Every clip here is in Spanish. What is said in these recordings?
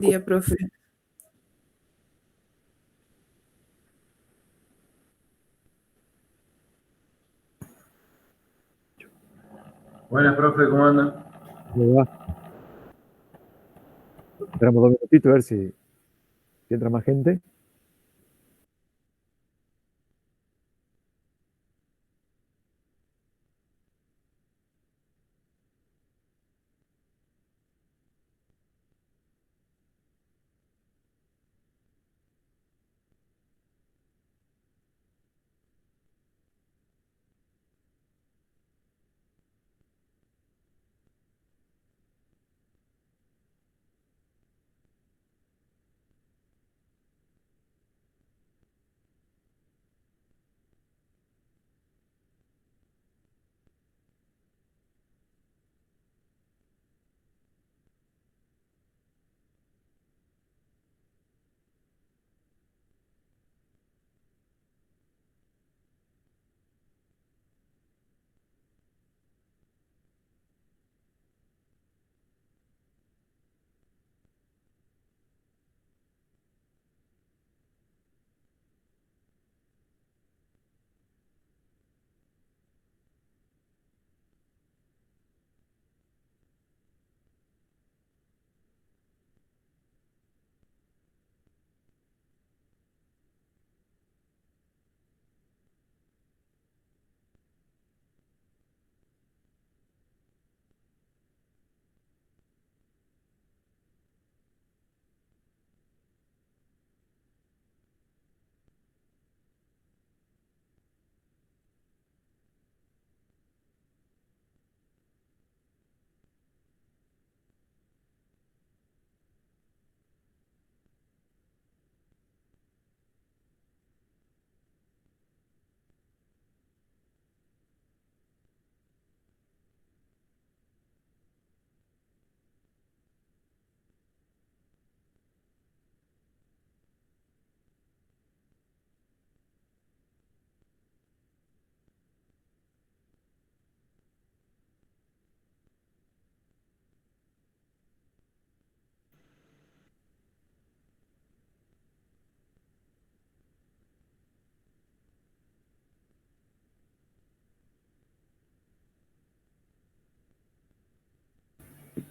Día, profe. Buenas, profe, ¿cómo andan? ¿Cómo va? Esperamos 2 minutitos a ver si entra más gente.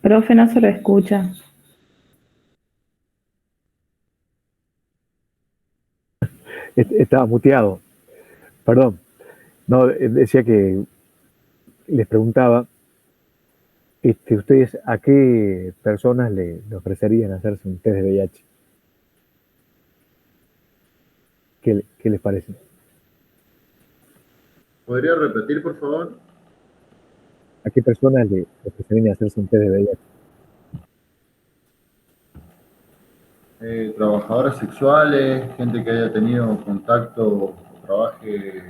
Profe, no se lo escucha. Estaba muteado, perdón. No, decía que les preguntaba, ¿ustedes a qué personas le ofrecerían hacerse un test de VIH? ¿Qué les parece? ¿Podría repetir, por favor? ¿A qué personas le ofrecerían hacerse un test de VIH? Trabajadoras sexuales, gente que haya tenido contacto o trabaje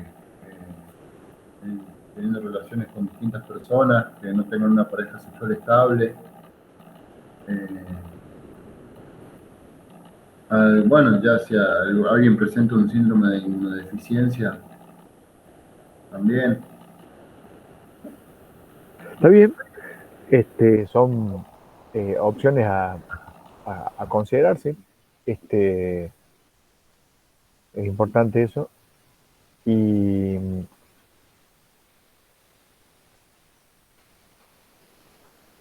teniendo relaciones con distintas personas, que no tengan una pareja sexual estable. Eh, bueno, ya si alguien presenta un síndrome de inmunodeficiencia, también. Está bien, son opciones a considerarse. Es importante eso. Y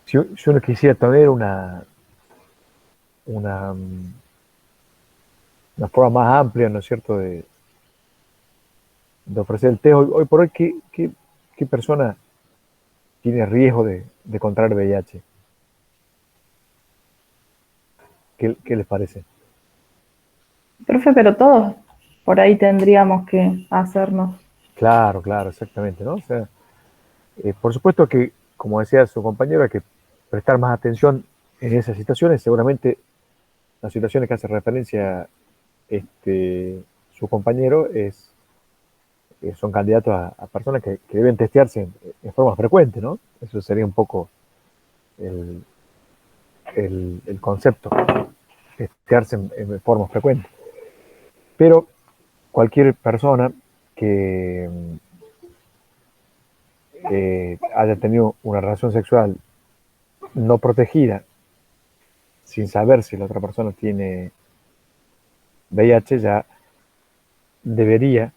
si uno quisiera tener una, una forma más amplia, ¿no es cierto?, de ofrecer el test. Hoy por hoy, ¿qué persona tiene riesgo de contraer VIH? ¿Qué les parece? Profe, pero todos por ahí tendríamos que hacernos. Claro, claro, exactamente, ¿no? O sea, por supuesto que, como decía su compañero, hay que prestar más atención en esas situaciones. Seguramente las situaciones que hace referencia su compañero son candidatos a personas que deben testearse en forma frecuente, ¿no? Eso sería un poco el, el concepto, testearse en forma frecuente. Pero cualquier persona que haya tenido una relación sexual no protegida sin saber si la otra persona tiene VIH, ya debería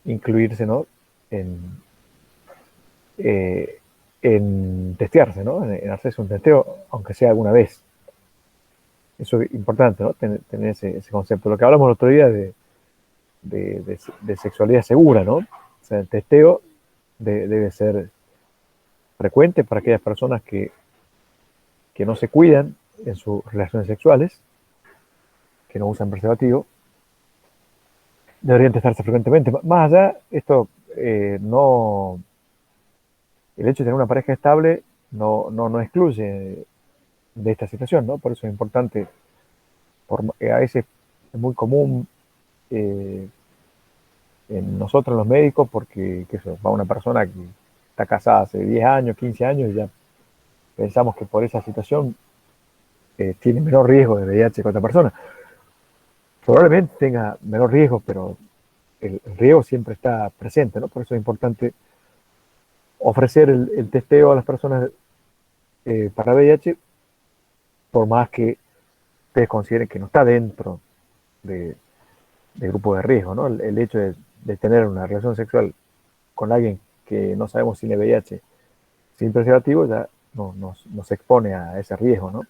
incluirse, ¿no? en, eh, en testearse, ¿no? En hacerse un testeo, aunque sea alguna vez. Eso es importante, ¿no? Tener ese concepto. Lo que hablamos el otro día de sexualidad segura, ¿no? O sea, el testeo debe ser frecuente para aquellas personas que no se cuidan en sus relaciones sexuales, que no usan preservativo, deberían testarse frecuentemente. Más allá, esto no. El hecho de tener una pareja estable no excluye de esta situación, ¿no? Por eso es importante. A veces es muy común eh, en nosotros los médicos, porque qué sé yo, va una persona que está casada hace 10 años, 15 años, y ya pensamos que por esa situación tiene menor riesgo de VIH que otra persona. Probablemente tenga menor riesgo, pero el riesgo siempre está presente, ¿no? Por eso es importante ofrecer el testeo a las personas para VIH, por más que ustedes consideren que no está dentro de, de grupo de riesgo, ¿no? El hecho de tener una relación sexual con alguien que no sabemos si tiene VIH sin preservativo ya nos expone a ese riesgo, ¿no?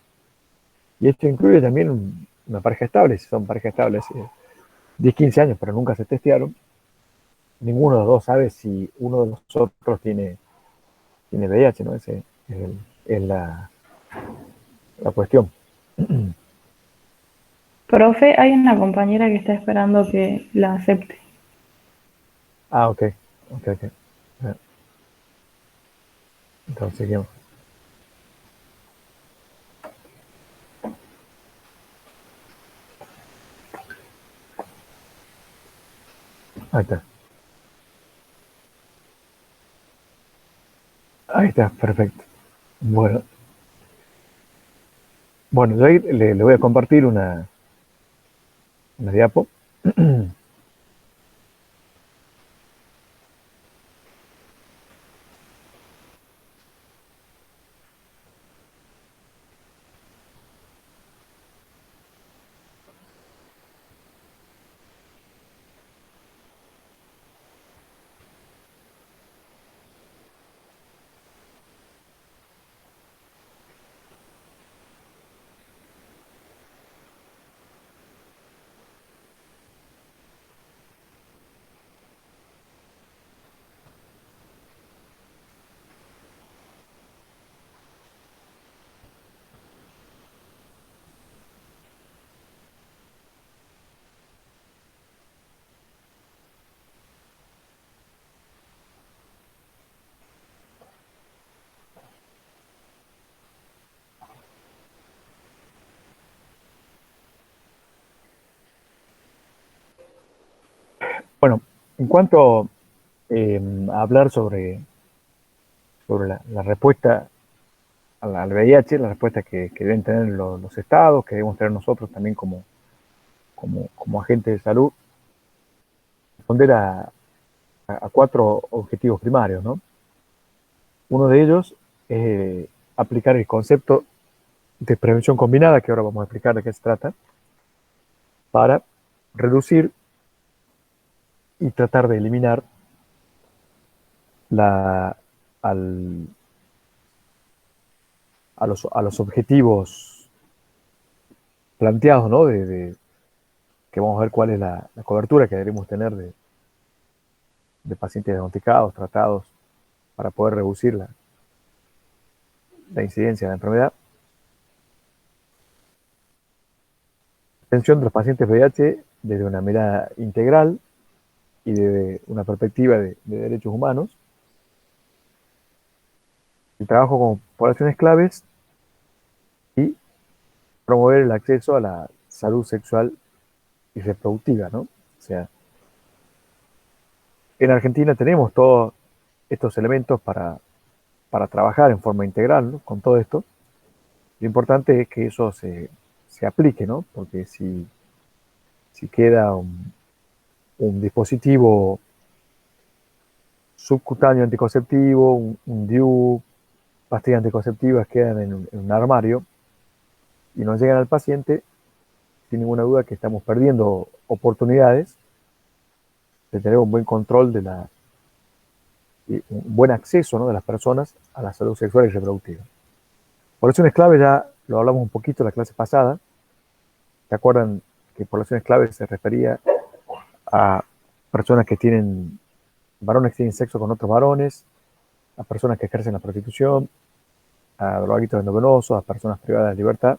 Y esto incluye también una pareja estable, si son parejas estables 10, 15 años, pero nunca se testearon, ninguno de los dos sabe si uno de nosotros tiene VIH, ¿no? Esa es la cuestión. Profe, hay una compañera que está esperando que la acepte. Ah, ok. Ok, ok. Entonces, seguimos. Ahí está. Ahí está, perfecto. Bueno, bueno, yo ahí le voy a compartir una diapo. Bueno, en cuanto a hablar sobre la respuesta al VIH, la respuesta que deben tener los estados, que debemos tener nosotros también como agentes de salud, responder a cuatro objetivos primarios, ¿no? Uno de ellos es aplicar el concepto de prevención combinada, que ahora vamos a explicar de qué se trata, para reducir y tratar de eliminar la, al, a los objetivos planteados, ¿no? Que vamos a ver cuál es la cobertura que debemos tener de pacientes diagnosticados, tratados, para poder reducir la incidencia de la enfermedad. Atención de los pacientes VIH desde una mirada integral y desde una perspectiva de derechos humanos. El trabajo con poblaciones claves y promover el acceso a la salud sexual y reproductiva, ¿no? O sea, en Argentina tenemos todos estos elementos para trabajar en forma integral, ¿no? Con todo esto. Lo importante es que eso se aplique, ¿no? Porque si queda un dispositivo subcutáneo anticonceptivo, un DIU, pastillas anticonceptivas quedan en un armario y no llegan al paciente, sin ninguna duda que estamos perdiendo oportunidades de tener un buen control y un buen acceso, ¿no?, de las personas a la salud sexual y reproductiva. Poblaciones clave ya lo hablamos un poquito en la clase pasada. ¿Se acuerdan que poblaciones clave se refería a personas que tienen, varones que tienen sexo con otros varones, a personas que ejercen la prostitución, a drogadictos endovenosos, a personas privadas de libertad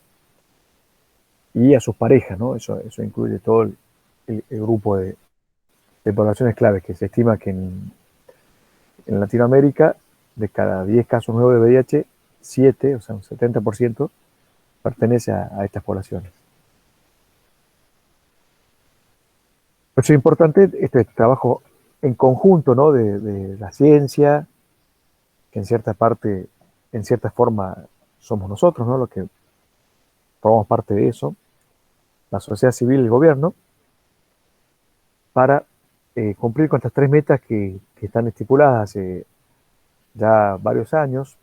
y a sus parejas, ¿no? Eso incluye todo el grupo de poblaciones clave, que se estima que en Latinoamérica, de cada 10 casos nuevos de VIH, 7, o sea, un 70%, pertenece a estas poblaciones. Por eso es importante este trabajo en conjunto, ¿no?, de la ciencia, que en cierta parte, en cierta forma, somos nosotros, ¿no?, los que formamos parte de eso, la sociedad civil y el gobierno, para cumplir con estas 3 metas que están estipuladas hace ya varios años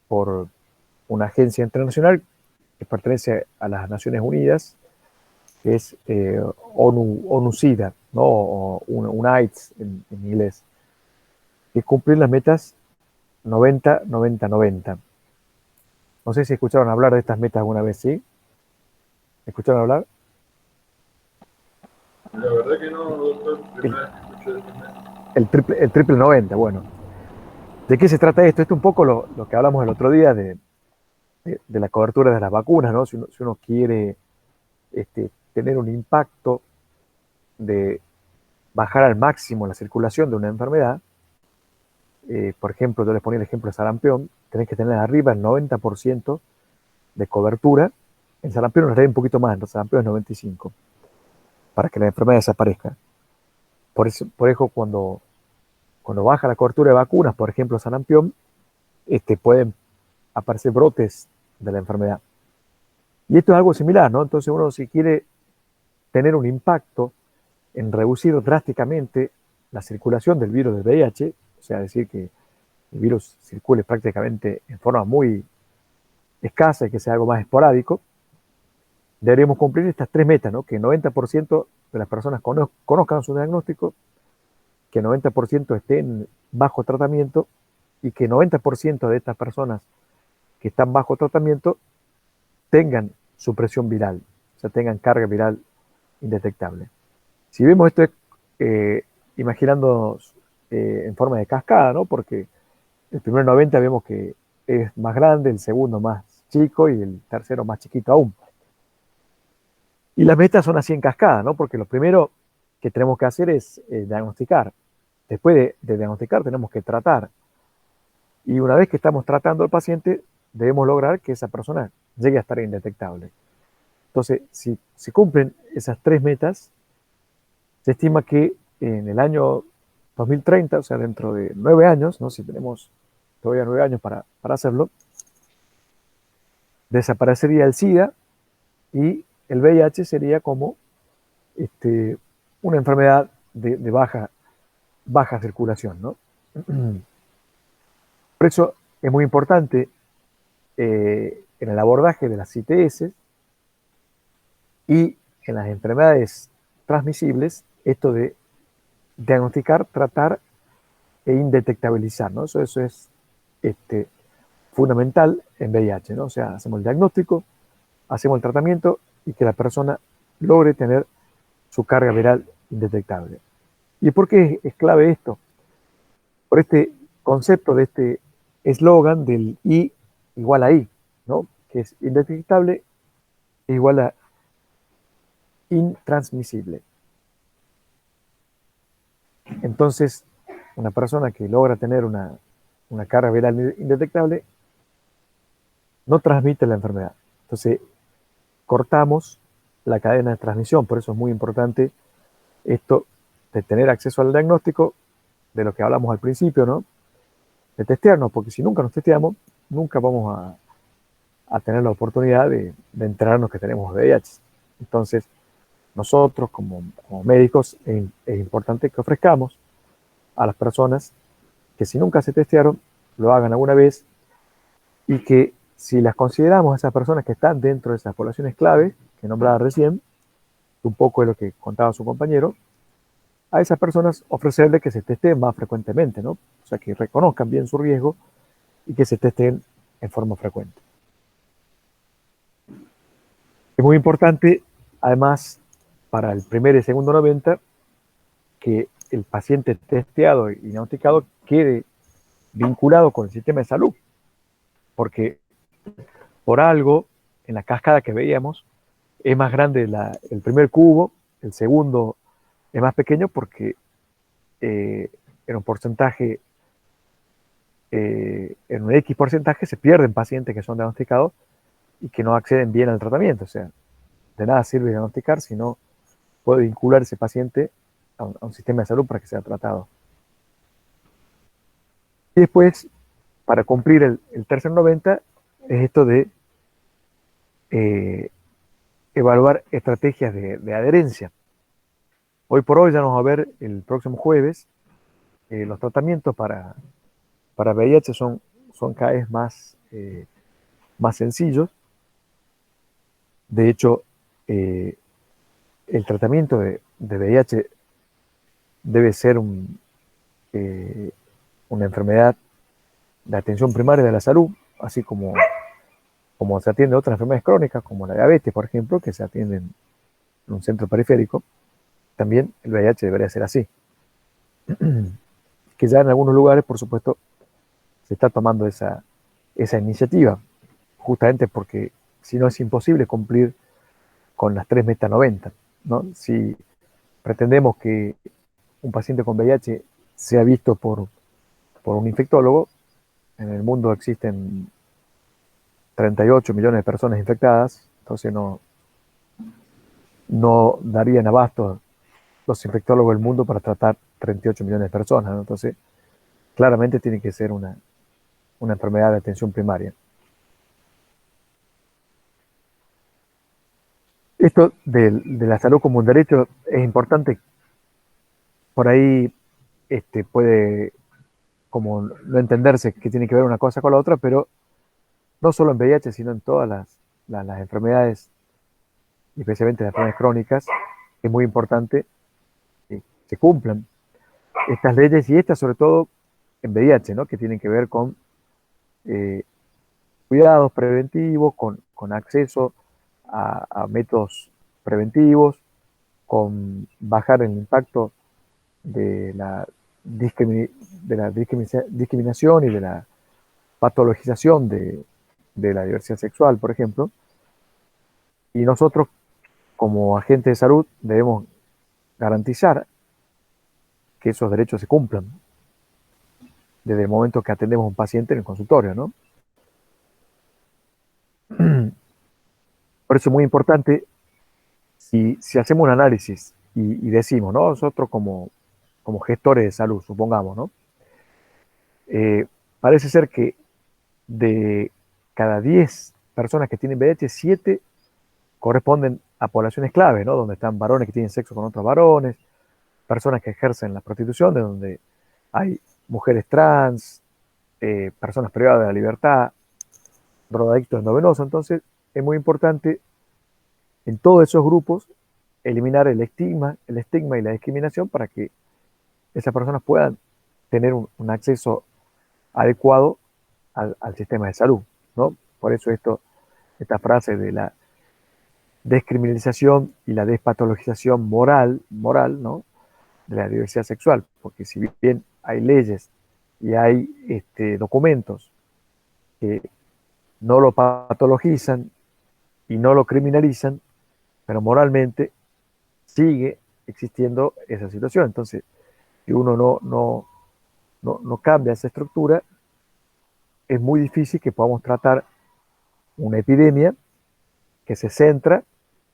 por una agencia internacional que pertenece a las Naciones Unidas, que es ONU-SIDA, ¿no?, o UNAIDS en inglés, que es cumplir las metas 90-90-90. No sé si escucharon hablar de estas metas alguna vez, ¿sí? ¿Escucharon hablar? La verdad que no, doctor, primera vez que escucho de estas metas. El triple 90, bueno. ¿De qué se trata esto? Esto es un poco lo que hablamos el otro día de la cobertura de las vacunas, ¿no? Si uno quiere tener un impacto de bajar al máximo la circulación de una enfermedad, por ejemplo, yo les ponía el ejemplo de sarampión, tenés que tener arriba el 90% de cobertura. En sarampión nos da un poquito más, en sarampión es 95%, para que la enfermedad desaparezca. Por eso cuando baja la cobertura de vacunas, por ejemplo, sarampión, pueden aparecer brotes de la enfermedad. Y esto es algo similar, ¿no? Entonces uno, si quiere tener un impacto en reducir drásticamente la circulación del virus del VIH, o sea, decir que el virus circule prácticamente en forma muy escasa y que sea algo más esporádico, deberíamos cumplir estas 3 metas, ¿no? Que el 90% de las personas conozcan su diagnóstico, que el 90% estén bajo tratamiento y que el 90% de estas personas que están bajo tratamiento tengan supresión viral, o sea, tengan carga viral indetectable. Si vemos esto, imaginándonos en forma de cascada, ¿no? Porque el primer 90 vemos que es más grande, el segundo más chico y el tercero más chiquito aún. Y las metas son así en cascada, ¿no? Porque lo primero que tenemos que hacer es diagnosticar. Después de diagnosticar tenemos que tratar. Y una vez que estamos tratando al paciente, debemos lograr que esa persona llegue a estar indetectable. Entonces, si se cumplen esas 3 metas, se estima que en el año 2030, o sea, dentro de 9 años, ¿no?, si tenemos todavía 9 años para hacerlo, desaparecería el SIDA y el VIH sería como una enfermedad de baja circulación, ¿no? Por eso es muy importante en el abordaje de las ITS y en las enfermedades transmisibles, esto de diagnosticar, tratar e indetectabilizar, ¿no? Eso es fundamental en VIH, ¿no? O sea, hacemos el diagnóstico, hacemos el tratamiento y que la persona logre tener su carga viral indetectable. ¿Y por qué es clave esto? Por este concepto de este eslogan del I igual a I, ¿no? Que es indetectable igual a intransmisible. Entonces, una persona que logra tener una carga viral indetectable no transmite la enfermedad. Entonces, cortamos la cadena de transmisión. Por eso es muy importante esto de tener acceso al diagnóstico, de lo que hablamos al principio, ¿no? De testearnos, porque si nunca nos testeamos, nunca vamos a tener la oportunidad de enterarnos que tenemos VIH. Entonces, nosotros como médicos es importante que ofrezcamos a las personas que si nunca se testearon, lo hagan alguna vez y que si las consideramos esas personas que están dentro de esas poblaciones clave, que nombraba recién, un poco de lo que contaba su compañero, a esas personas ofrecerle que se testeen más frecuentemente, ¿no? O sea, que reconozcan bien su riesgo y que se testeen en forma frecuente. Es muy importante, además, para el primer y segundo 90, que el paciente testeado y diagnosticado quede vinculado con el sistema de salud, porque por algo, en la cascada que veíamos, es más grande el primer cubo, el segundo es más pequeño porque en un porcentaje, en un X porcentaje se pierden pacientes que son diagnosticados y que no acceden bien al tratamiento. O sea, de nada sirve diagnosticar si no puede vincular ese paciente a un sistema de salud para que sea tratado. Y después, para cumplir el tercer 90, es esto de evaluar estrategias de adherencia. Hoy por hoy ya nos va a ver el próximo jueves. Los tratamientos para VIH son cada vez más sencillos. De hecho, el tratamiento de VIH debe ser una enfermedad de atención primaria de la salud, así como se atiende otras enfermedades crónicas, como la diabetes, por ejemplo, que se atienden en un centro periférico. También el VIH debería ser así. Que ya en algunos lugares, por supuesto, se está tomando esa iniciativa, justamente porque si no es imposible cumplir con las 3 meta 90, ¿no? Si pretendemos que un paciente con VIH sea visto por un infectólogo, en el mundo existen 38 millones de personas infectadas, entonces no darían abasto los infectólogos del mundo para tratar 38 millones de personas, ¿no? Entonces, claramente tiene que ser una enfermedad de atención primaria. Esto de la salud como un derecho es importante. Por ahí puede como no entenderse qué tiene que ver una cosa con la otra, pero no solo en VIH, sino en todas las enfermedades, especialmente las enfermedades crónicas, es muy importante que se cumplan estas leyes y estas sobre todo en VIH, ¿no? Que tienen que ver con cuidados preventivos, con acceso a métodos preventivos, con bajar el impacto de la discriminación y de la patologización de la diversidad sexual, por ejemplo. Y nosotros, como agentes de salud, debemos garantizar que esos derechos se cumplan desde el momento que atendemos a un paciente en el consultorio, ¿no? Por eso es muy importante, si hacemos un análisis y decimos, ¿no? Nosotros como gestores de salud, supongamos, ¿no? Parece ser que de cada 10 personas que tienen VIH, 7 corresponden a poblaciones clave, ¿no? Donde están varones que tienen sexo con otros varones, personas que ejercen la prostitución, de donde hay mujeres trans, personas privadas de la libertad, drogadictos endovenosos. Entonces, es muy importante en todos esos grupos eliminar el estigma y la discriminación para que esas personas puedan tener un acceso adecuado al sistema de salud, ¿no? Por eso esta frase de la descriminalización y la despatologización moral, ¿no? De la diversidad sexual, porque si bien hay leyes y hay documentos que no lo patologizan y no lo criminalizan, pero moralmente sigue existiendo esa situación. Entonces, si uno no cambia esa estructura, es muy difícil que podamos tratar una epidemia que se centra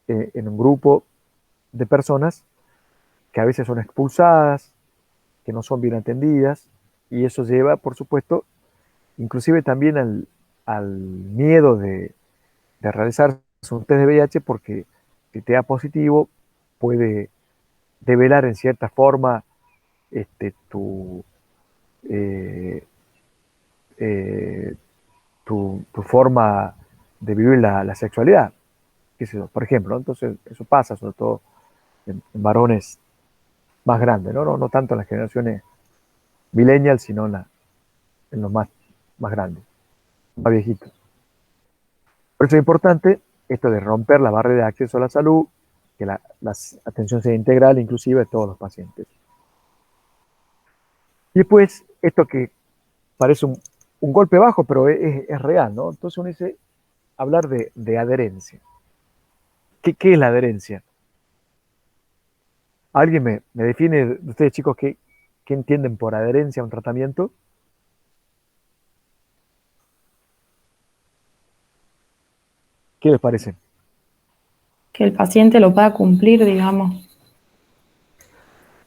en un grupo de personas que a veces son expulsadas, que no son bien atendidas, y eso lleva, por supuesto, inclusive también al miedo de realizar un test de VIH, porque si te da positivo, puede develar en cierta forma tu, eh, eh, tu forma de vivir la sexualidad, qué sé yo, por ejemplo, ¿no? Entonces eso pasa sobre todo en varones más grandes, ¿no? No tanto en las generaciones millennials, sino en los más grandes, más viejitos. Por eso es importante esto de romper la barrera de acceso a la salud, que la atención sea integral, inclusive de todos los pacientes. Y después, esto que parece un golpe bajo, pero es real, ¿no? Entonces uno dice, hablar de adherencia. ¿Qué es la adherencia? ¿Alguien me define, de ustedes chicos, qué entienden por adherencia a un tratamiento? ¿Qué les parece? Que el paciente lo pueda cumplir, digamos.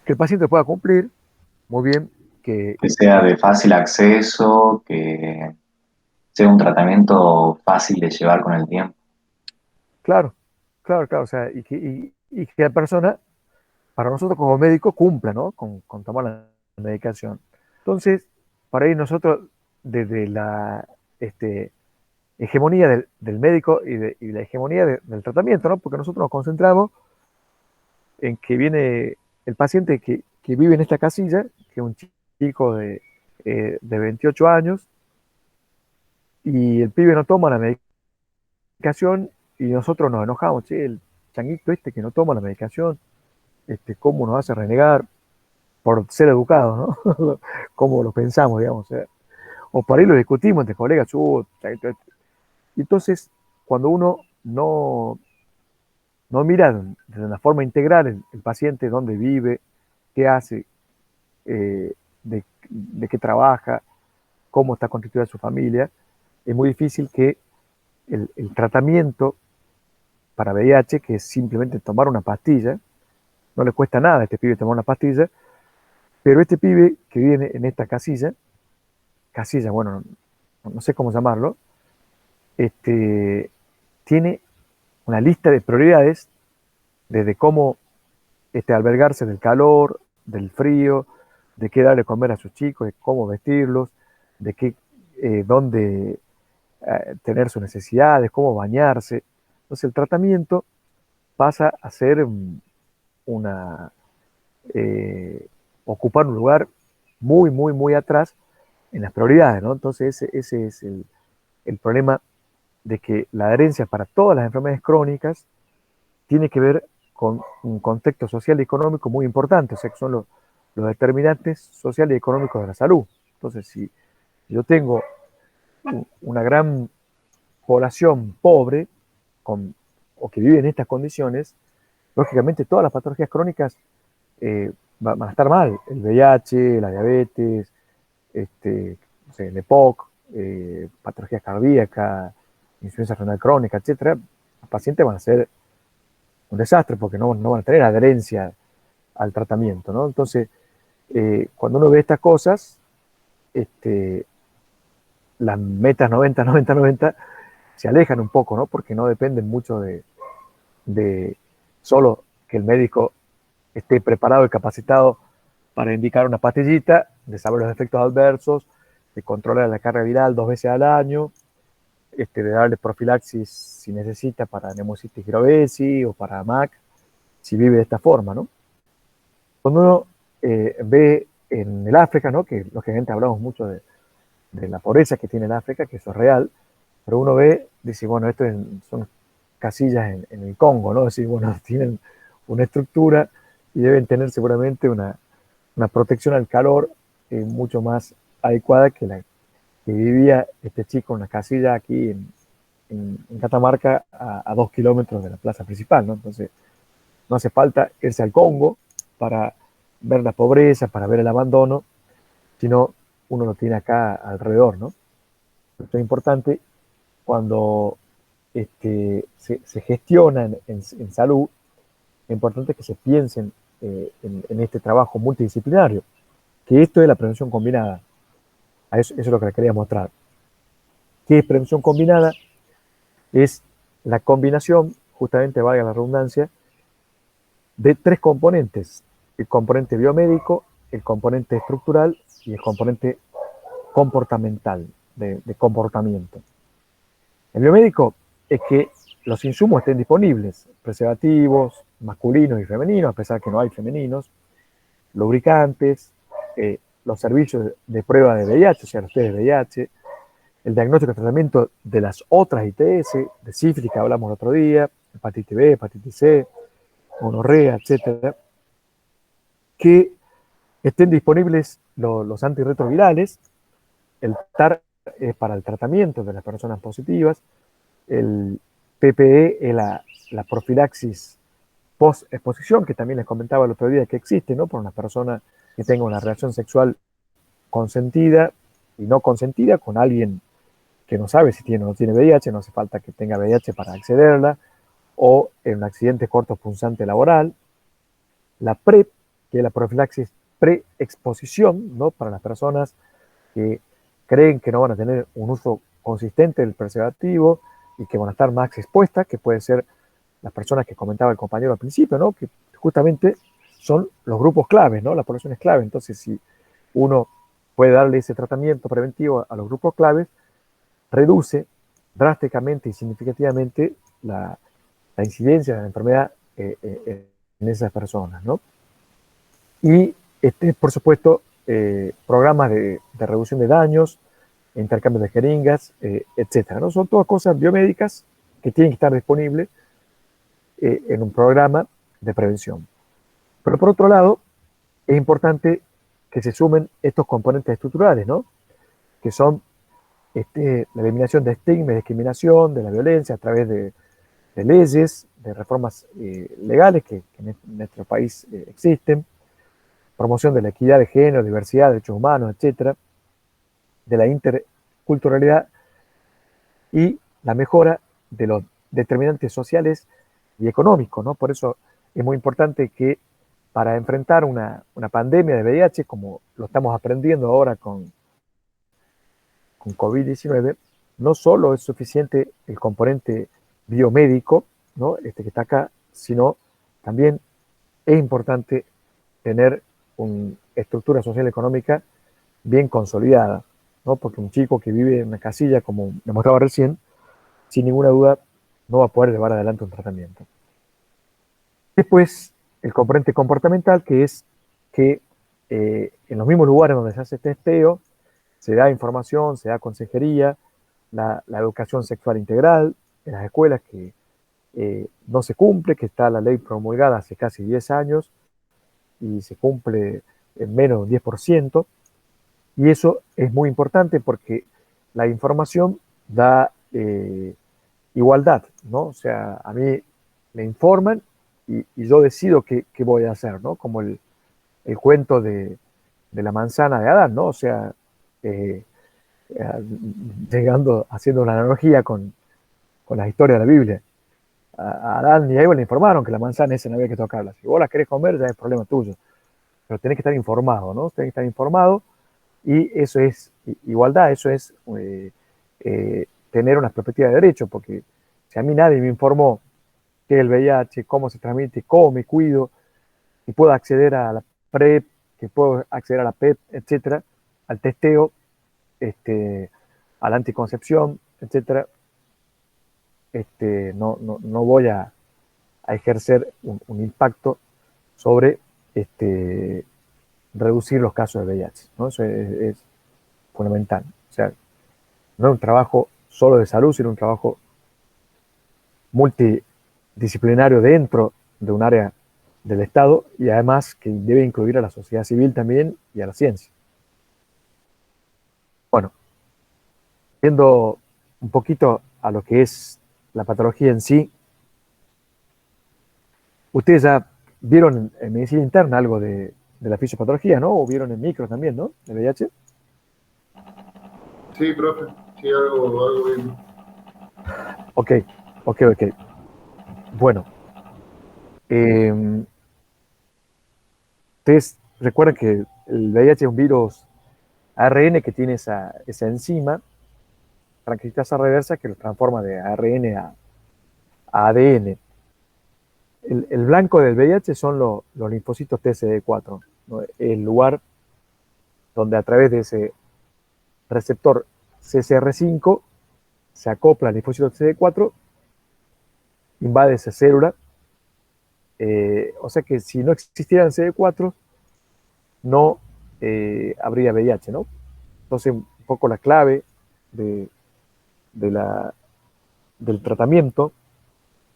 Que el paciente pueda cumplir, muy bien, que Que sea de fácil acceso, que sea un tratamiento fácil de llevar con el tiempo. claro, claro, o sea, y que la persona, para nosotros como médicos, cumpla, ¿no? Con tomar la medicación. Entonces, para ir nosotros, desde la hegemonía del médico y la hegemonía del tratamiento, ¿no? Porque nosotros nos concentramos en que viene el paciente que vive en esta casilla, que es un chico de 28 años, y el pibe no toma la medicación y nosotros nos enojamos, che, el changuito este que no toma la medicación, cómo nos hace renegar por ser educados, ¿no? Cómo lo pensamos, digamos. O por ahí lo discutimos entre colegas, changuito este. Y entonces, cuando uno no mira de una forma integral el paciente, dónde vive, qué hace, de qué trabaja, cómo está constituida su familia, es muy difícil que el tratamiento para VIH, que es simplemente tomar una pastilla, no le cuesta nada a este pibe tomar una pastilla, pero este pibe que vive en esta casilla, bueno, no sé cómo llamarlo, tiene una lista de prioridades desde cómo albergarse del calor, del frío, de qué darle a comer a sus chicos, de cómo vestirlos, de qué, dónde tener sus necesidades, cómo bañarse. Entonces el tratamiento pasa a ser ocupar un lugar muy atrás en las prioridades, ¿no? Entonces ese es el problema de que la adherencia para todas las enfermedades crónicas tiene que ver con un contexto social y económico muy importante, o sea, que son los determinantes sociales y económicos de la salud. Entonces, si yo tengo una gran población pobre o que vive en estas condiciones, lógicamente todas las patologías crónicas van a estar mal. El VIH, la diabetes, no sé, el EPOC, patologías cardíacas, insuficiencia renal crónica, etcétera. Los pacientes van a ser un desastre porque no van a tener adherencia al tratamiento, ¿no? Entonces, cuando uno ve estas cosas, las metas 90 se alejan un poco, ¿no? Porque no dependen mucho de solo que el médico esté preparado y capacitado para indicar una pastillita, de saber los efectos adversos, de controlar la carga viral 2 veces al año, de darle profilaxis si necesita para neumocitis gravesi o para MAC, si vive de esta forma, ¿no? Cuando uno ve en el África, ¿no? Que lógicamente hablamos mucho de la pobreza que tiene el África, que eso es real, pero uno ve, dice, bueno, esto son casillas en el Congo, ¿no? Es decir, bueno, tienen una estructura y deben tener seguramente una protección al calor mucho más adecuada que la que vivía este chico en una casilla aquí en Catamarca a 2 kilómetros de la plaza principal, ¿no? Entonces, no hace falta irse al Congo para ver la pobreza, para ver el abandono, sino uno lo tiene acá alrededor, ¿no? Esto es importante cuando se gestiona en salud, es importante que se piensen en este trabajo multidisciplinario, que esto es la prevención combinada. Eso es lo que le quería mostrar. ¿Qué es prevención combinada? Es la combinación, justamente valga la redundancia, de 3 componentes: el componente biomédico, el componente estructural y el componente comportamental, de comportamiento. El biomédico es que los insumos estén disponibles, preservativos masculinos y femeninos, a pesar que no hay femeninos, lubricantes, los servicios de prueba de VIH, o sea, los test de VIH, el diagnóstico y tratamiento de las otras ITS, de sífilis que hablamos el otro día, hepatitis B, hepatitis C, gonorrea, etcétera, que estén disponibles los antirretrovirales, el TAR es para el tratamiento de las personas positivas, el PPE es la profilaxis post-exposición, que también les comentaba el otro día que existe, ¿no? Por una persona que tenga una relación sexual consentida y no consentida con alguien que no sabe si tiene o no tiene VIH, no hace falta que tenga VIH para accederla, o en un accidente cortopunzante laboral. La PrEP, que es la profilaxis pre-exposición, ¿no? Para las personas que creen que no van a tener un uso consistente del preservativo y que van a estar más expuestas, que pueden ser las personas que comentaba el compañero al principio, ¿no? Que justamente son los grupos claves, ¿no? La población es clave. Entonces, si uno puede darle ese tratamiento preventivo a los grupos claves, reduce drásticamente y significativamente la incidencia de la enfermedad en esas personas, ¿no? Y, por supuesto, programas de reducción de daños, intercambio de jeringas, etcétera, ¿no? Son todas cosas biomédicas que tienen que estar disponibles en un programa de prevención. Pero por otro lado, es importante que se sumen estos componentes estructurales, ¿no? Que son la eliminación de estigma y discriminación, de la violencia a través de leyes, de reformas legales que en nuestro país existen, promoción de la equidad de género, diversidad, derechos humanos, etcétera, de la interculturalidad y la mejora de los determinantes sociales y económicos, ¿no? Por eso es muy importante que para enfrentar una pandemia de VIH, como lo estamos aprendiendo ahora con COVID-19, no solo es suficiente el componente biomédico, ¿no? Que está acá, sino también es importante tener una estructura social y económica bien consolidada, ¿no? Porque un chico que vive en una casilla, como demostraba recién, sin ninguna duda no va a poder llevar adelante un tratamiento. Después, el componente comportamental, que es que en los mismos lugares donde se hace testeo, se da información, se da consejería, la educación sexual integral en las escuelas que no se cumple, que está la ley promulgada hace casi 10 años y se cumple en menos de un 10%, y eso es muy importante porque la información da igualdad, ¿no? O sea, a mí me informan y yo decido qué voy a hacer, ¿no? Como el cuento de la manzana de Adán, ¿no? O sea, haciendo una analogía con la historia de la Biblia. A Adán y a Eva le informaron que la manzana esa no había que tocarla. Si vos la querés comer, ya es problema tuyo. Pero tenés que estar informado, ¿no? Tenés que estar informado y eso es igualdad, eso es tener una perspectiva de derecho, porque si a mí nadie me informó qué es el VIH, cómo se transmite, cómo me cuido, y puedo acceder a la PrEP, que puedo acceder a la PEP, etcétera, al testeo, a la anticoncepción, etcétera, no voy a ejercer un impacto sobre reducir los casos de VIH, ¿no? Eso es fundamental. O sea, no es un trabajo solo de salud, sino un trabajo multidisciplinario dentro de un área del Estado y además que debe incluir a la sociedad civil también y a la ciencia. Bueno, viendo un poquito a lo que es la patología en sí, ustedes ya vieron en medicina interna algo de la fisiopatología, ¿no? O vieron en micro también, ¿no? De VIH. Sí, profe, sí, algo bien. Ok. Bueno, ustedes recuerdan que el VIH es un virus ARN que tiene esa enzima transcriptasa reversa que lo transforma de ARN a ADN. El blanco del VIH son los linfocitos TCD4, ¿no? El lugar donde a través de ese receptor CCR5 se acopla al linfocito CD4, invade esa célula. O sea que si no existiera el CD4, no habría VIH, ¿no? Entonces, un poco la clave de, de del tratamiento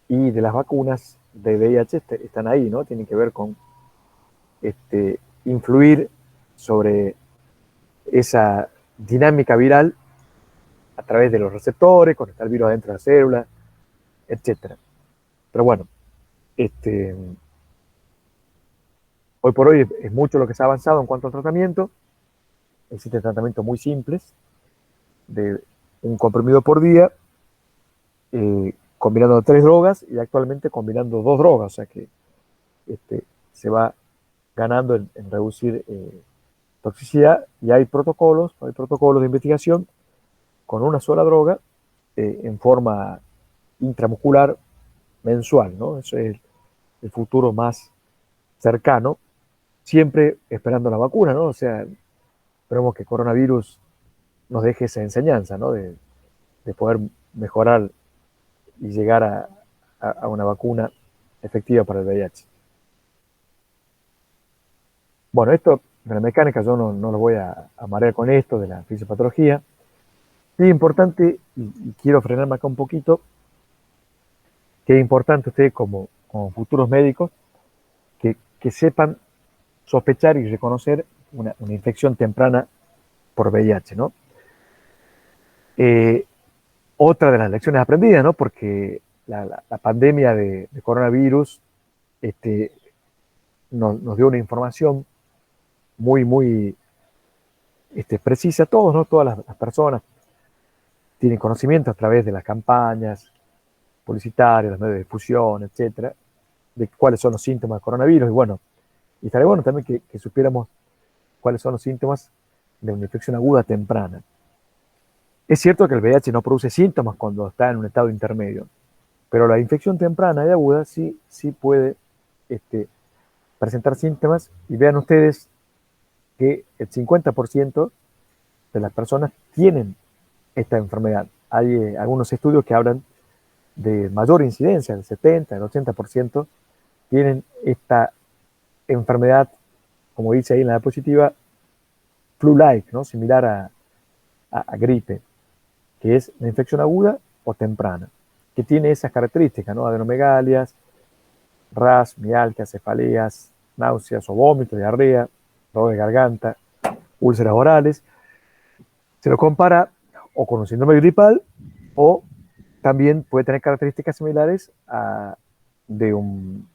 y de las vacunas de VIH están ahí, ¿no? Tienen que ver con influir sobre esa dinámica viral a través de los receptores, conectar el virus adentro de la célula, etc. Pero bueno, hoy por hoy es mucho lo que se ha avanzado en cuanto al tratamiento. Existen tratamientos muy simples, de un comprimido por día, combinando 3 drogas y actualmente combinando 2 drogas, o sea que se va ganando en reducir toxicidad y hay protocolos de investigación con una sola droga en forma intramuscular mensual, ¿no? Eso es el futuro más cercano, siempre esperando la vacuna, ¿no? O sea, esperemos que coronavirus nos deje esa enseñanza, ¿no? De poder mejorar y llegar a una vacuna efectiva para el VIH. Bueno, esto de la mecánica yo no lo voy a marear con esto de la fisiopatología. Sí, es importante, y quiero frenarme acá un poquito, que es importante ustedes como futuros médicos que sepan sospechar y reconocer una infección temprana por VIH, ¿no? Otra de las lecciones aprendidas, ¿no? Porque la pandemia de coronavirus nos dio una información muy precisa a todos, ¿no? Todas las personas tienen conocimiento a través de las campañas publicitarias, los medios de difusión, etcétera, de cuáles son los síntomas del coronavirus. Y bueno, y estaría bueno también que supiéramos cuáles son los síntomas de una infección aguda temprana. Es cierto que el VIH no produce síntomas cuando está en un estado intermedio, pero la infección temprana y aguda sí puede presentar síntomas, y vean ustedes que el 50% de las personas tienen esta enfermedad. Hay algunos estudios que hablan de mayor incidencia, el 70, el 80% tienen esta enfermedad, como dice ahí en la diapositiva, flu-like, ¿no? Similar a gripe, que es una infección aguda o temprana, que tiene esas características, ¿no? Adenomegalias, ras, mialgias, cefaleas, náuseas o vómitos, diarrea, dolor de garganta, úlceras orales. Se lo compara o con un síndrome gripal o también puede tener características similares a de un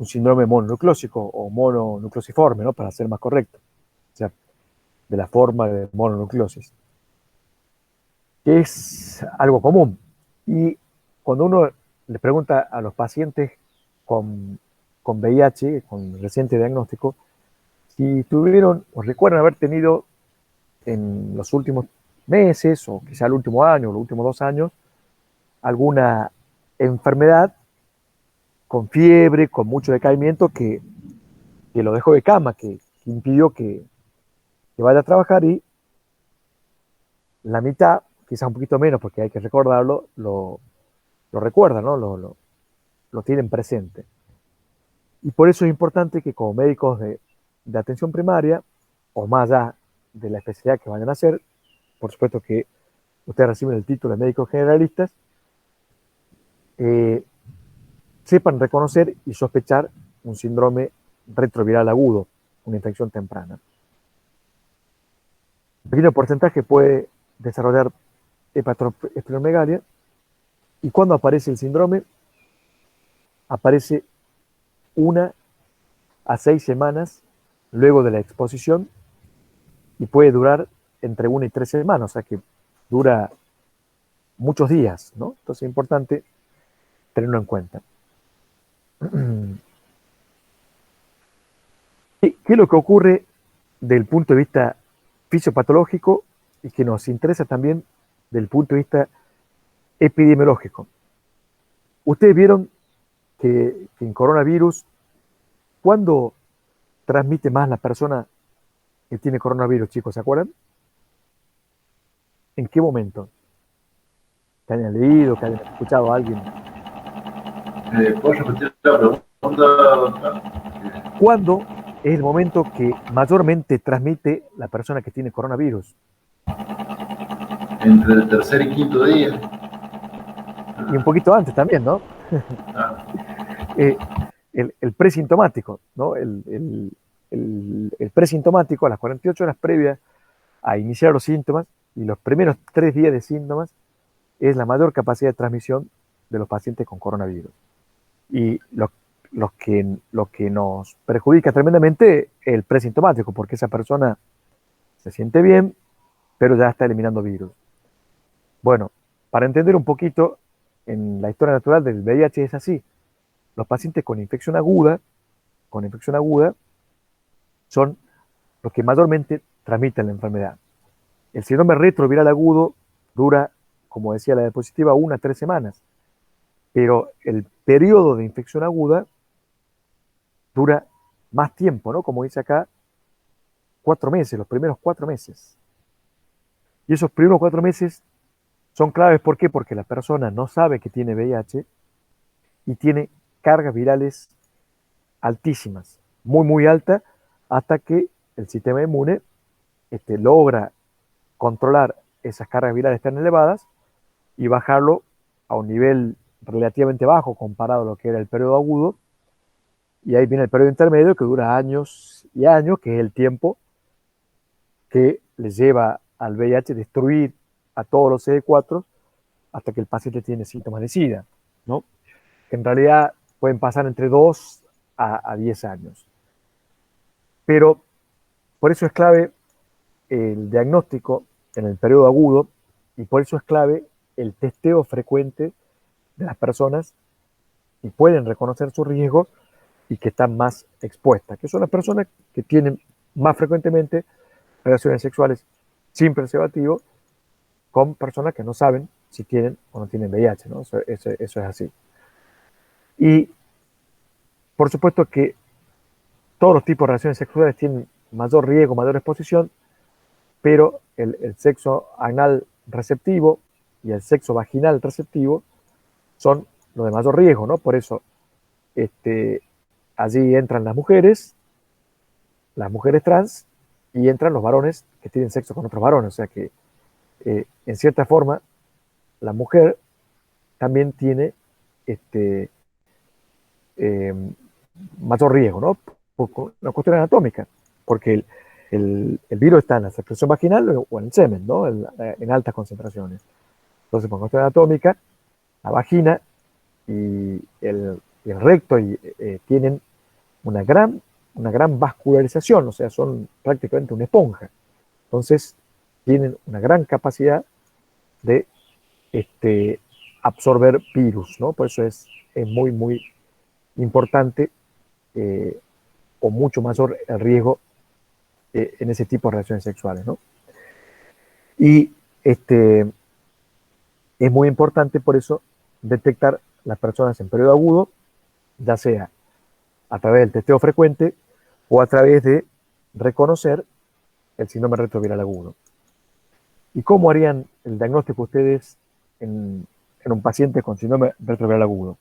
síndrome mononucleósico o mononucleosiforme, ¿no? Para ser más correcto. O sea, de la forma de mononucleosis, que es algo común. Y cuando uno le pregunta a los pacientes con VIH, con reciente diagnóstico, si tuvieron o recuerdan haber tenido en los últimos meses o quizá el último año o los últimos 2 años alguna enfermedad con fiebre, con mucho decaimiento que lo dejó de cama, que impidió que vaya a trabajar, y la mitad, quizás un poquito menos porque hay que recordarlo, lo recuerdan, ¿no? Lo tienen presente. Y por eso es importante que como médicos de atención primaria, o más allá de la especialidad que vayan a hacer, por supuesto que ustedes reciben el título de médicos generalistas, sepan reconocer y sospechar un síndrome retroviral agudo, una infección temprana. Un pequeño porcentaje puede desarrollar hepatosplenomegalia, y cuando aparece el síndrome, aparece 1 a 6 semanas luego de la exposición y puede durar entre 1 y 3 semanas, o sea que dura muchos días, ¿no? Entonces es importante tenerlo en cuenta. ¿Qué es lo que ocurre del punto de vista fisiopatológico y que nos interesa también del punto de vista epidemiológico? Ustedes vieron que en coronavirus, ¿cuándo transmite más la persona que tiene coronavirus, chicos? ¿Se acuerdan? ¿En qué momento? que hayan leído, que hayan escuchado a alguien. ¿Puedo repetir la pregunta, doctor? ¿Cuándo es el momento que mayormente transmite la persona que tiene coronavirus? Entre el tercer y quinto día. Y un poquito antes también, ¿no? Ah, El presintomático, ¿no? El presintomático a las 48 horas previas a iniciar los síntomas y los primeros 3 días de síntomas es la mayor capacidad de transmisión de los pacientes con coronavirus. Y lo que nos perjudica tremendamente es el presintomático, porque esa persona se siente bien, pero ya está eliminando virus. Bueno, para entender un poquito, en la historia natural del VIH es así. Los pacientes con infección aguda, son los que mayormente transmiten la enfermedad. El síndrome retroviral agudo dura, como decía la diapositiva, 1 a 3 semanas, pero el periodo de infección aguda dura más tiempo, ¿no? Como dice acá, 4 meses, los primeros 4 meses. Y esos primeros 4 meses son claves, ¿por qué? Porque la persona no sabe que tiene VIH y tiene cargas virales altísimas, muy, muy altas, hasta que el sistema inmune logra controlar esas cargas virales tan elevadas y bajarlo a un nivel relativamente bajo comparado a lo que era el periodo agudo. Y ahí viene el periodo intermedio que dura años y años, que es el tiempo que le lleva al VIH destruir a todos los CD4 hasta que el paciente tiene síntomas de SIDA, ¿no? Que en realidad pueden pasar entre 2 a 10 años. Pero por eso es clave el diagnóstico en el periodo agudo y por eso es clave el testeo frecuente de las personas y pueden reconocer su riesgo y que están más expuestas, que son las personas que tienen más frecuentemente relaciones sexuales sin preservativo con personas que no saben si tienen o no tienen VIH, ¿no? Eso es así. Y por supuesto que todos los tipos de relaciones sexuales tienen mayor riesgo, mayor exposición, pero el sexo anal receptivo y el sexo vaginal receptivo son los de mayor riesgo, ¿no? Por eso allí entran las mujeres trans, y entran los varones que tienen sexo con otros varones. O sea que, en cierta forma, la mujer también tiene eh, mayor riesgo, ¿no? Por una cuestión anatómica, porque el virus está en la secreción vaginal o en el semen, ¿no? En altas concentraciones. Entonces, por cuestión anatómica, la vagina y el recto tienen una gran vascularización, o sea, son prácticamente una esponja. Entonces, tienen una gran capacidad de absorber virus, ¿no? Por eso es muy, muy importante o mucho mayor el riesgo en ese tipo de relaciones sexuales, ¿no? Y es muy importante por eso detectar las personas en periodo agudo, ya sea a través del testeo frecuente o a través de reconocer el síndrome retroviral agudo. ¿Y cómo harían el diagnóstico ustedes en un paciente con síndrome retroviral agudo?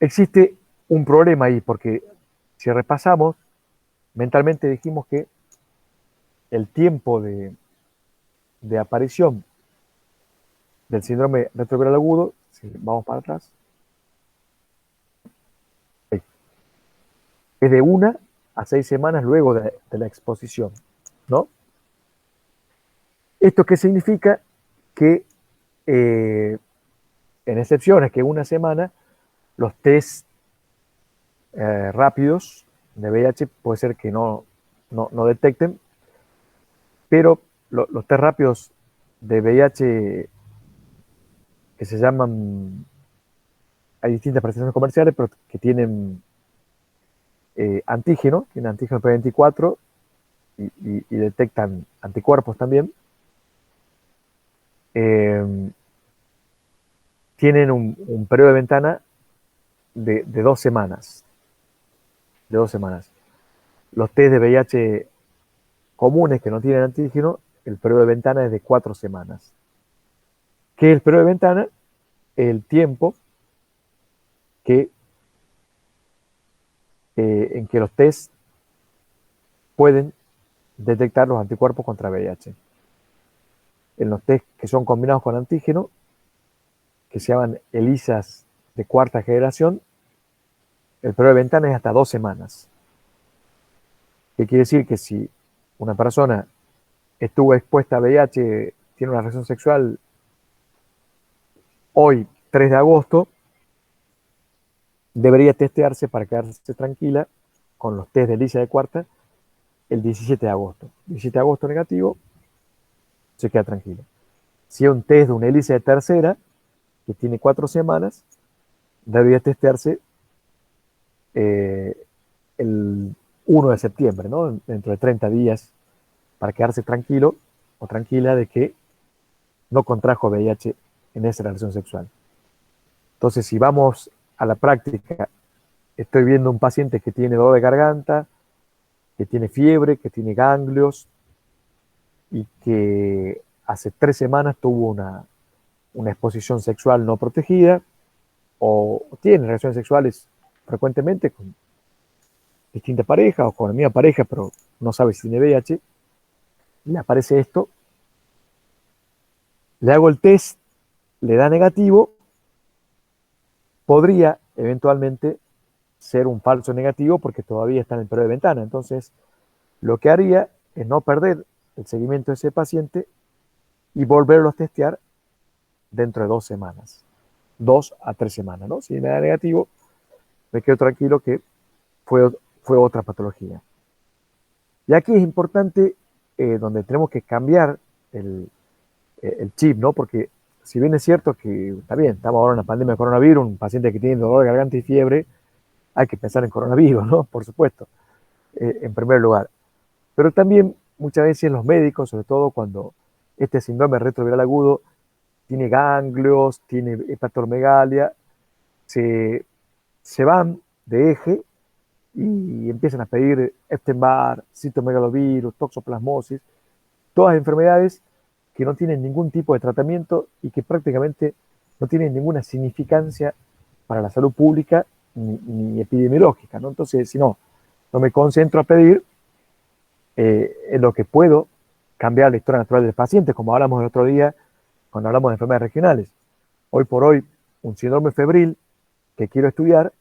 Existe un problema ahí, porque si repasamos, mentalmente dijimos que el tiempo de aparición del síndrome retroviral agudo, si vamos para atrás, es de 1 a 6 semanas luego de la exposición, ¿no? ¿Esto qué significa? Que en excepciones, que 1 semana, los test rápidos de VIH puede ser que no detecten, pero los test rápidos de VIH que se llaman, hay distintas presentaciones comerciales, pero que tienen antígeno, tienen antígeno P24 y detectan anticuerpos también. Tienen un periodo de ventana de 2 semanas. De 2 semanas. Los test de VIH comunes que no tienen antígeno el periodo de ventana es de 4 semanas. ¿Qué es el periodo de ventana? El tiempo que, en que los test pueden detectar los anticuerpos contra VIH. En los test que son combinados con antígeno, que se llaman ELISAs de cuarta generación, el periodo de ventana es hasta 2 semanas. ¿Qué quiere decir? Que si una persona estuvo expuesta a VIH, tiene una relación sexual hoy, 3 de agosto, debería testearse para quedarse tranquila con los test de ELISA de cuarta el 17 de agosto. 17 de agosto negativo, se queda tranquilo. Si es un test de una ELISA de tercera, que tiene 4 semanas, debería testearse el 1 de septiembre, ¿no? Dentro de 30 días, para quedarse tranquilo o tranquila de que no contrajo VIH en esa relación sexual. Entonces, si vamos a la práctica, estoy viendo un paciente que tiene dolor de garganta, que tiene fiebre, que tiene ganglios y que hace 3 semanas tuvo una exposición sexual no protegida o tiene relaciones sexuales frecuentemente con distintas parejas o con la misma pareja, pero no sabe si tiene VIH, le aparece esto, le hago el test, le da negativo, podría eventualmente ser un falso negativo porque todavía está en el periodo de ventana. Entonces, lo que haría es no perder el seguimiento de ese paciente y volverlo a testear dentro de 2 semanas, 2 a 3 semanas, ¿no? Si me da negativo, me quedo tranquilo que fue otra patología. Y aquí es importante donde tenemos que cambiar el chip, ¿no? Porque si bien es cierto que está bien, estamos ahora en la pandemia de coronavirus, un paciente que tiene dolor de garganta y fiebre, hay que pensar en coronavirus, ¿no? Por supuesto, en primer lugar. Pero también muchas veces los médicos, sobre todo cuando este síndrome retroviral agudo tiene ganglios, tiene hepatoromegalia, se van de eje y empiezan a pedir Epstein-Barr, citomegalovirus, toxoplasmosis, todas enfermedades que no tienen ningún tipo de tratamiento y que prácticamente no tienen ninguna significancia para la salud pública ni epidemiológica, ¿no? Entonces, si no me concentro a pedir en lo que puedo cambiar la historia natural del paciente, como hablamos el otro día cuando hablamos de enfermedades regionales. Hoy por hoy, un síndrome febril que quiero estudiar,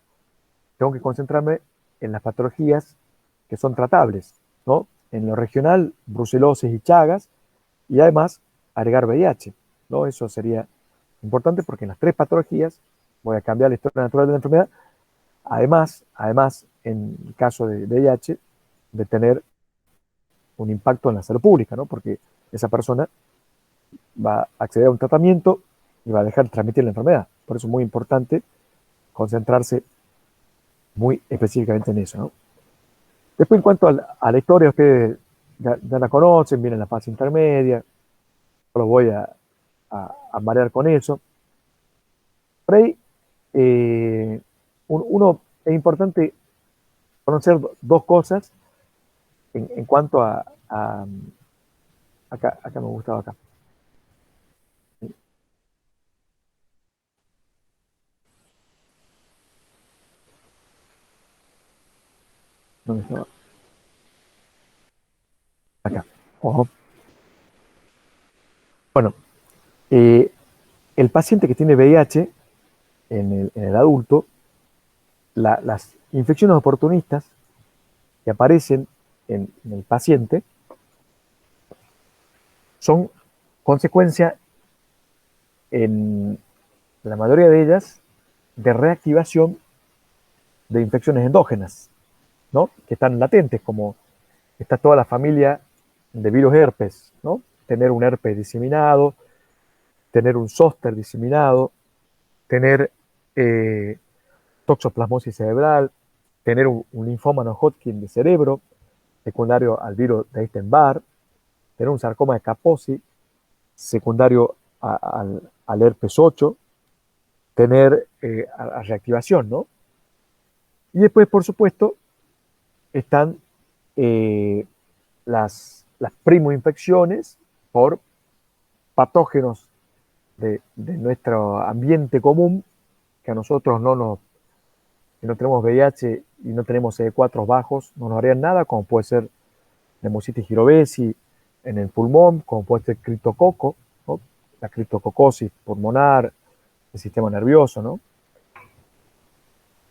tengo que concentrarme en las patologías que son tratables, ¿no? En lo regional, brucelosis y Chagas, y además agregar VIH, ¿no? Eso sería importante porque en las 3 patologías voy a cambiar la historia natural de la enfermedad, además, en el caso de VIH, de tener un impacto en la salud pública, ¿no? Porque esa persona va a acceder a un tratamiento y va a dejar de transmitir la enfermedad. Por eso es muy importante concentrarse muy específicamente en eso, ¿no? Después, en cuanto a la historia, ustedes ya la conocen, viene en la fase intermedia, no los voy a marear con eso. Por ahí, uno es importante conocer 2 cosas en cuanto acá me gustaba acá. ¿Dónde estaba? Acá. Ojo. Bueno, el paciente que tiene VIH en el adulto, las infecciones oportunistas que aparecen en el paciente son consecuencia, en la mayoría de ellas, de reactivación de infecciones endógenas, ¿no? Que están latentes, como está toda la familia de virus herpes, ¿no? Tener un herpes diseminado, tener un zóster diseminado, tener toxoplasmosis cerebral, tener un linfoma no-Hodgkin de cerebro, secundario al virus de Epstein-Barr, tener un sarcoma de Kaposi, secundario al herpes 8, tener a reactivación, ¿no? Y después, por supuesto, están las primoinfecciones por patógenos de nuestro ambiente común, que a nosotros si no tenemos VIH y no tenemos CD4 bajos, no nos harían nada, como puede ser Pneumocystis jirovesi en el pulmón, como puede ser criptococo, ¿no? La criptococosis pulmonar, el sistema nervioso, ¿no?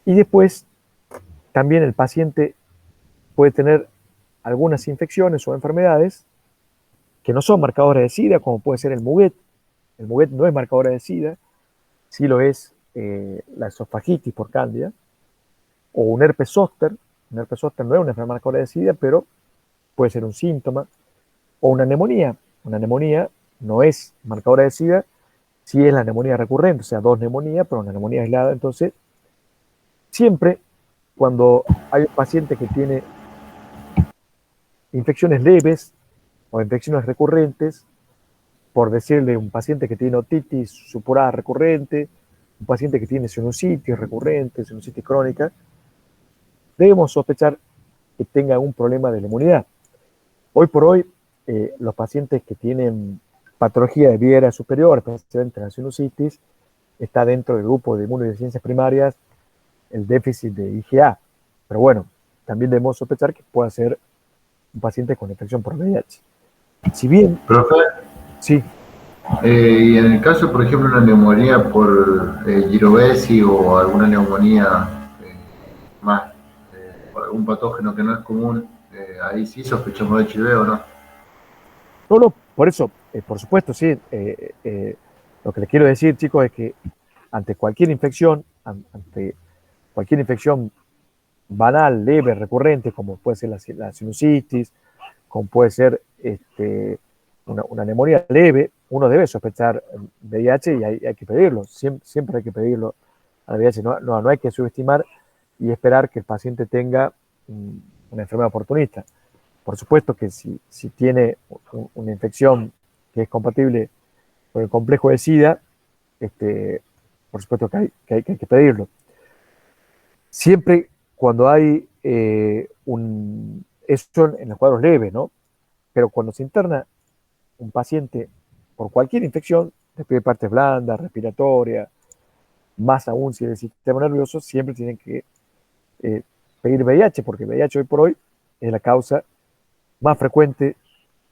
Y después, también el paciente puede tener algunas infecciones o enfermedades que no son marcadores de SIDA, como puede ser el Muguet. El Muguet no es marcador de SIDA, sí lo es la esofagitis por cándida, o un herpes zóster. Un herpes zóster no es una enfermedad marcadora de SIDA, pero puede ser un síntoma, o una neumonía. Una neumonía no es marcadora de SIDA, sí es la neumonía recurrente, o sea, 2 neumonías, pero una neumonía aislada. Entonces, siempre cuando hay un paciente que tiene infecciones leves o infecciones recurrentes, por decirle un paciente que tiene otitis supurada recurrente, un paciente que tiene sinusitis recurrente, sinusitis crónica, debemos sospechar que tenga un problema de la inmunidad. Hoy por hoy, los pacientes que tienen patología de vía aérea superior, especialmente la sinusitis, está dentro del grupo de inmunodeficiencias primarias el déficit de IgA. Pero bueno, también debemos sospechar que pueda ser un paciente con infección por VIH. Si bien, Profe, sí, y en el caso, por ejemplo, una neumonía por Girovesi o alguna neumonía más por algún patógeno que no es común, ahí sí sospechamos de HIV o no. no, por eso, por supuesto, sí. Lo que les quiero decir, chicos, es que ante cualquier infección banal, leve, recurrente, como puede ser la sinusitis, como puede ser una neumonía leve, uno debe sospechar VIH y hay que pedirlo, siempre hay que pedirlo al VIH, no hay que subestimar y esperar que el paciente tenga una enfermedad oportunista. Por supuesto que si tiene una infección que es compatible con el complejo de SIDA, por supuesto que hay que pedirlo. Siempre cuando hay eso en los cuadros leves, ¿no? Pero cuando se interna un paciente por cualquier infección, de partes blandas, respiratoria, más aún si es del sistema nervioso, siempre tienen que pedir VIH, porque VIH hoy por hoy es la causa más frecuente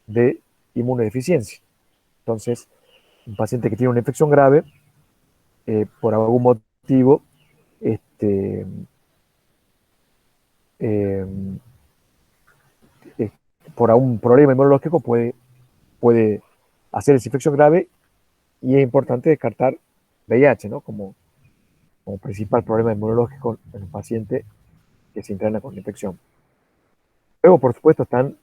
de inmunodeficiencia. Entonces, un paciente que tiene una infección grave, por algún motivo, este, eh, por algún problema inmunológico puede hacer esa infección grave y es importante descartar VIH, ¿no? Como principal problema inmunológico en un paciente que se interna con la infección. Luego, por supuesto, están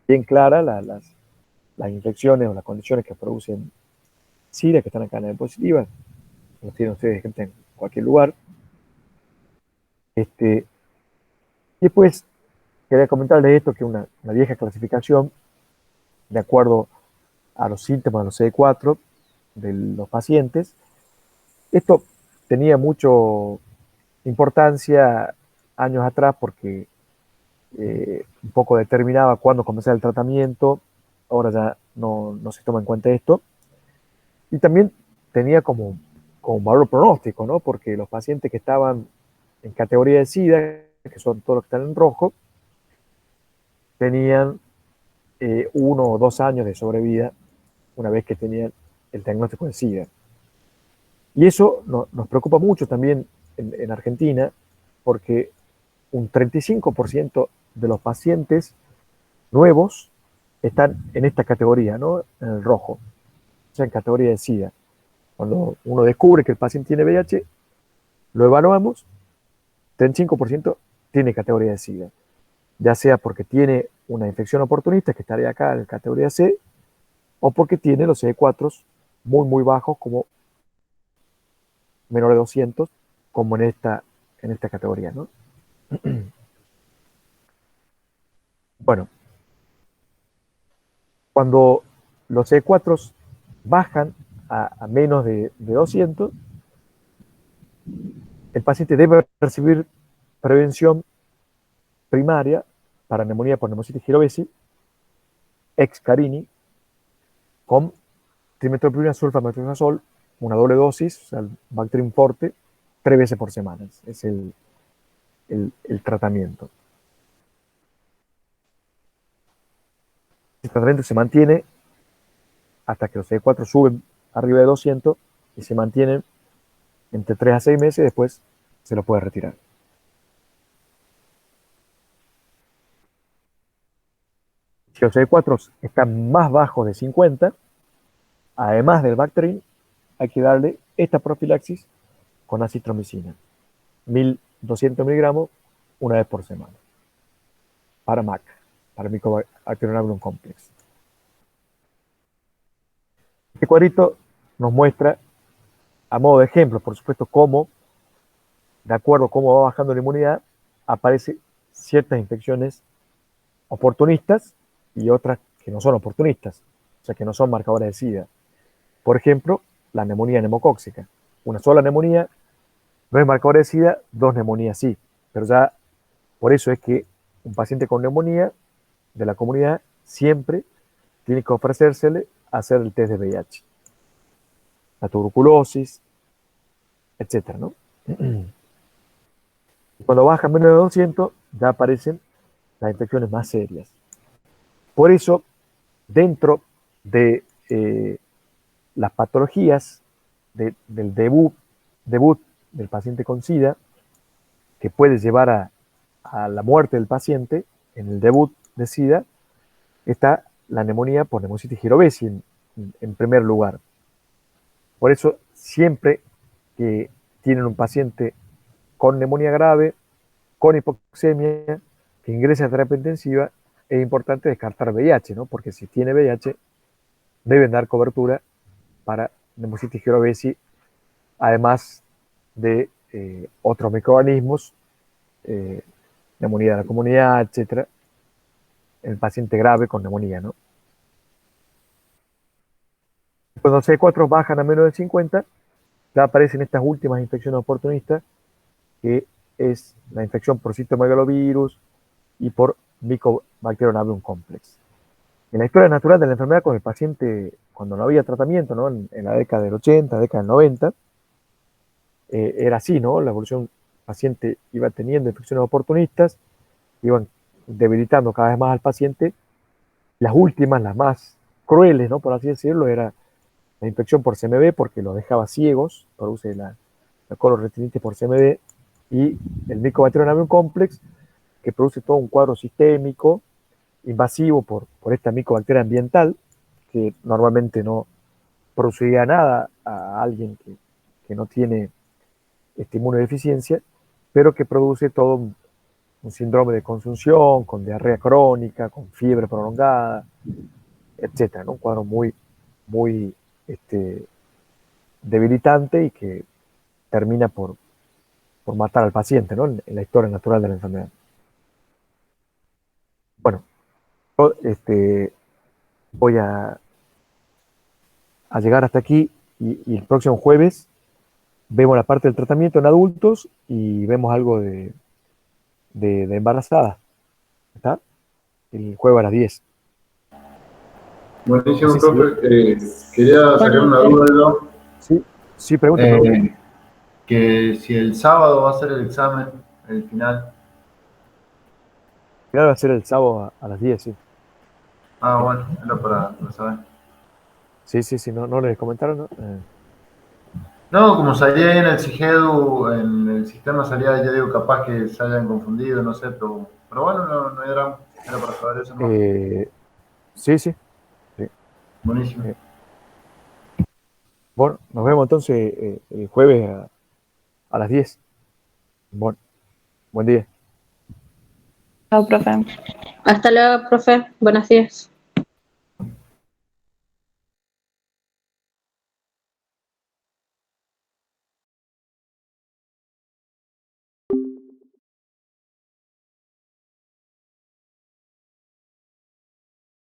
bien claras las infecciones o las condiciones que producen SIDA, que están acá en la diapositiva, los tienen ustedes gente en cualquier lugar. Después, quería comentarles esto, que una vieja clasificación, de acuerdo a los síntomas de los CD4 de los pacientes. Esto tenía mucha importancia años atrás porque un poco determinaba cuándo comenzar el tratamiento. Ahora ya no se toma en cuenta esto. Y también tenía como un valor pronóstico, ¿no? Porque los pacientes que estaban en categoría de SIDA, que son todos los que están en rojo, tenían 1 o 2 años de sobrevida una vez que tenían el diagnóstico de SIDA. Y eso nos preocupa mucho también en Argentina, porque un 35% de los pacientes nuevos están en esta categoría, ¿no? En el rojo, o sea, en categoría de SIDA. Cuando uno descubre que el paciente tiene VIH, lo evaluamos, 35% tiene categoría de SIDA, ya sea porque tiene una infección oportunista, que estaría acá en la categoría C, o porque tiene los CD4 muy, muy bajos, como menor de 200, como en esta categoría, ¿no? Bueno, cuando los CD4 bajan a menos de 200, el paciente debe recibir prevención primaria para neumonía por Pneumocystis jirovesi, ex Carini, con trimetoprimina sulfametronidazol, una doble dosis, o sea, el Bactrim Forte, 3 veces por semana. Es el tratamiento. El tratamiento se mantiene hasta que los CD4 suben arriba de 200 y se mantienen entre 3 a 6 meses y después se lo puede retirar. Si los CD4 están más bajos de 50, además del Bactrim, hay que darle esta profilaxis con acitromicina, 1200 miligramos una vez por semana, para MAC, para Mycobacterium complex. Este cuadrito nos muestra, a modo de ejemplo, por supuesto, cómo, de acuerdo a cómo va bajando la inmunidad, aparecen ciertas infecciones oportunistas y otras que no son oportunistas, o sea, que no son marcadores de SIDA. Por ejemplo, la neumonía neumocóxica. Una sola neumonía no es marcador de SIDA, 2 neumonías sí, pero ya por eso es que un paciente con neumonía de la comunidad siempre tiene que ofrecérsele hacer el test de VIH, la tuberculosis, etcétera, ¿no? Cuando baja menos de 200, ya aparecen las infecciones más serias. Por eso, dentro de las patologías del debut del paciente con SIDA, que puede llevar a la muerte del paciente en el debut de SIDA, está la neumonía por Pneumocystis jirovecii en primer lugar. Por eso, siempre que tienen un paciente con neumonía grave, con hipoxemia, que ingrese a terapia intensiva, es importante descartar VIH, ¿no? Porque si tiene VIH, deben dar cobertura para Pneumocystis jirovecii, además de otros microorganismos, neumonía de la comunidad, etcétera, el paciente grave con neumonía, ¿no? Cuando los CD4 bajan a menos de 50, ya aparecen estas últimas infecciones oportunistas, que es la infección por citomegalovirus y por Mycobacterium avium complex. En la historia natural de la enfermedad con el paciente, cuando no había tratamiento, ¿no? En la década del 80, década del 90, era así, ¿no? La evolución del paciente iba teniendo infecciones oportunistas, iban debilitando cada vez más al paciente. Las últimas, las más crueles, ¿no? Por así decirlo, era la infección por CMV, porque los dejaba ciegos, produce la coloretinitis por CMV, y el Mycobacterium avium complex, que produce todo un cuadro sistémico, invasivo por esta micobacteria ambiental, que normalmente no produciría nada a alguien que no tiene inmunodeficiencia, pero que produce todo un síndrome de consunción, con diarrea crónica, con fiebre prolongada, etcétera, ¿no? Un cuadro muy, muy debilitante y que termina por matar al paciente, ¿no? En la historia natural de la enfermedad. Bueno, yo voy a llegar hasta aquí y el próximo jueves vemos la parte del tratamiento en adultos y vemos algo de embarazada. ¿Está? El jueves a las 10. Buenísimo, Sí, profe. Quería sacar una duda yo. Sí, pregunta. Que si el sábado va a ser el examen, el final. Claro, va a ser el sábado a las 10, sí. Ah, bueno, era para saber. Sí, no les comentaron, ¿no? No, como salía ahí en el SIGEDU, en el sistema salía, yo digo, capaz que se hayan confundido, no sé, pero bueno, no hay drama. Era para saber eso, ¿no? Sí. Buenísimo. Bueno, nos vemos entonces el jueves a las 10. Bueno, buen día. Chao, profe. Hasta luego, profe. Buenos días.